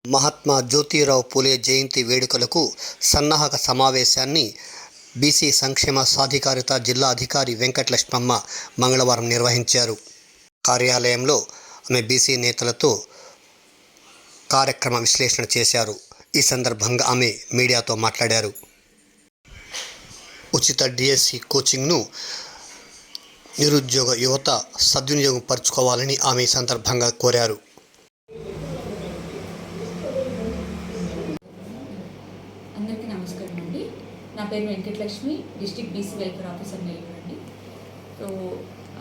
మహాత్మా జ్యోతిరావు పూలే జయంతి వేడుకలకు సన్నాహక సమావేశాన్ని బీసీ సంక్షేమ సాధికారిత జిల్లా అధికారి వెంకటలక్ష్మమ్మ మంగళవారం నిర్వహించారు. కార్యాలయంలో ఆమె బీసీ నేతలతో కార్యక్రమ విశ్లేషణ చేశారు. ఈ సందర్భంగా ఆమె మీడియాతో మాట్లాడారు. ఉచిత డిఎస్సి కోచింగ్ను నిరుద్యోగ యువత సద్వినియోగం పరుచుకోవాలని ఆమె ఈ సందర్భంగా కోరారు. అందరికీ నమస్కారం అండి. నా పేరు Venkatalakshmi, district BC welfare officer Nellore అండి. సో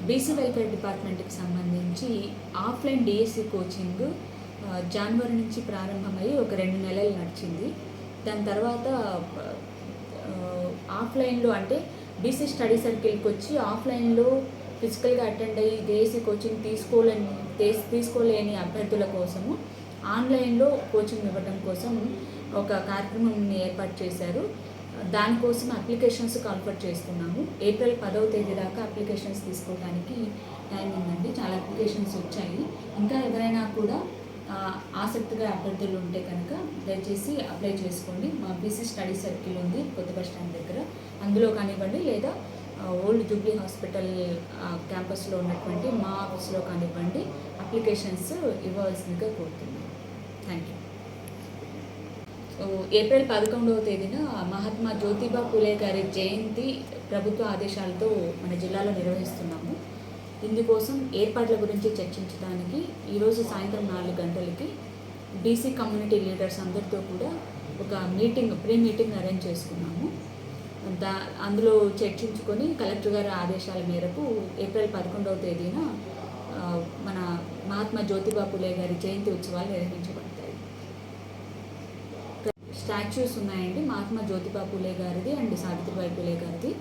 బీసీ వెల్ఫేర్ డిపార్ట్మెంట్కి సంబంధించి ఆఫ్లైన్ డిఎస్సి కోచింగ్ జనవరి నుంచి ప్రారంభమై ఒక 2 నెలలు నడిచింది. దాని తర్వాత ఆఫ్లైన్లో అంటే బీసీ స్టడీ సర్కిల్కి వచ్చి ఆఫ్లైన్లో ఫిజికల్గా అటెండ్ అయ్యి డిఎస్సి కోచింగ్ తీసుకోలేని అభ్యర్థుల కోసము ఆన్లైన్లో కోచింగ్ ఇవ్వడం కోసం ఒక కార్యక్రమం ఏర్పాటు చేశారు. దానికోసం అప్లికేషన్స్ కాల్ఫర్ చేస్తున్నాము. ఏప్రిల్ 10వ తేదీ దాకా అప్లికేషన్స్ తీసుకోవడానికి టైం ఉందండి. చాలా అప్లికేషన్స్ వచ్చాయి. ఇంకా ఎవరైనా కూడా ఆసక్తిగా అభ్యర్థులు ఉంటే కనుక దయచేసి అప్లై చేసుకోండి. మా బీసీ స్టడీ సర్కిల్ ఉంది కొత్త బస్ స్టాండ్ దగ్గర, అందులో కానివ్వండి లేదా ఓల్డ్ జూబ్లీ హాస్పిటల్ క్యాంపస్లో ఉన్నటువంటి మా ఆఫీస్లో కానివ్వండి అప్లికేషన్స్ ఇవ్వవలసిందిగా కోరుతున్నాను. Thank you. ఏప్రిల్ 11వ తేదీన మహాత్మా జ్యోతిబా పూలే గారి జయంతి ప్రభుత్వ ఆదేశాలతో మన జిల్లాలో నిర్వహిస్తున్నాము. ఇందుకోసం ఏర్పాట్ల గురించి చర్చించడానికి ఈరోజు సాయంత్రం 4 గంటలకి బీసీ కమ్యూనిటీ లీడర్స్ అందరితో కూడా ఒక ప్రీ మీటింగ్ అరేంజ్ చేసుకున్నాము. అందులో చర్చించుకొని కలెక్టర్ గారి ఆదేశాల మేరకు ఏప్రిల్ 11వ తేదీన మన మహాత్మా జ్యోతిబా పూలే గారి జయంతి ఉత్సవాలు నిర్వహించబడతాయి. స్టాచ్యూస్ ఉన్నాయండి, మహాత్మా జ్యోతిబా పూలే గారిది అండ్ సావిత్రిబాయి పూలే గారిది.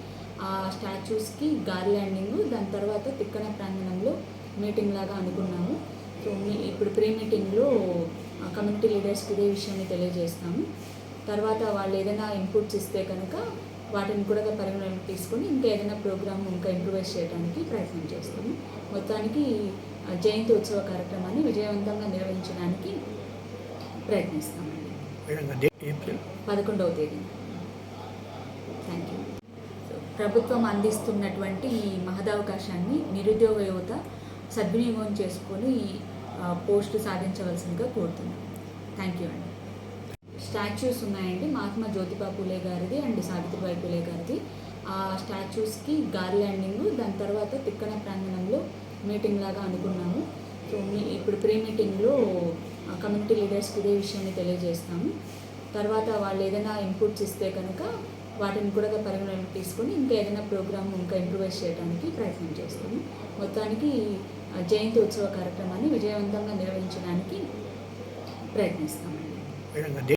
ఆ స్టాచ్యూస్కి గార్లాండింగ్, దాని తర్వాత తిక్కన ప్రాంగణంలో మీటింగ్ లాగా అనుకున్నాము. సో ఇప్పుడు ప్రీ మీటింగ్లో కమ్యూనిటీ లీడర్స్కి ఇదే విషయాన్ని తెలియజేస్తాము. తర్వాత వాళ్ళు ఏదైనా ఇన్పుట్స్ ఇస్తే కనుక వాటిని కూడా పరిగణలోకి తీసుకొని ఇంకా ఏదైనా ప్రోగ్రామ్ ఇంకా ఇంప్రూవైజ్ చేయడానికి ప్రయత్నం చేస్తాము. మొత్తానికి జయంతి ఉత్సవ కార్యక్రమాన్ని విజయవంతంగా నిర్వహించడానికి ప్రయత్నిస్తామండి. ఏప్రిల్ 11వ తేదీ. Thank you. ప్రభుత్వం అందిస్తున్నటువంటి ఈ మహదవకాశాన్ని నిరుద్యోగ యువత సద్వినియోగం చేసుకొని పోస్టు సాధించవలసిందిగా కోరుతున్నాను. థ్యాంక్ యూ అండి. స్టాచ్యూస్ ఉన్నాయండి, మహాత్మా జ్యోతిబా పూలే గారిది అండ్ సావిత్రిబాయి పూలే గారిది. ఆ స్టాచ్యూస్కి గార్లాండింగ్, దాని తర్వాత తిక్కన ప్రాంగణంలో మీటింగ్ లాగా అనుకున్నాము. సో ఇప్పుడు ప్రీ మీటింగ్లో కమ్యూనిటీ లీడర్స్కి ఇదే విషయాన్ని తెలియజేస్తాము. తర్వాత వాళ్ళు ఏదైనా ఇన్పుట్స్ ఇస్తే కనుక వాటిని కూడా పరిగణలోకి తీసుకొని ఇంకా ఏదైనా ప్రోగ్రామ్ ఇంకా ఇంప్రూవైజ్ చేయడానికి ప్రయత్నం చేస్తాము. మొత్తానికి జయంతి ఉత్సవ కార్యక్రమాన్ని విజయవంతంగా నిర్వహించడానికి ప్రయత్నిస్తామండి.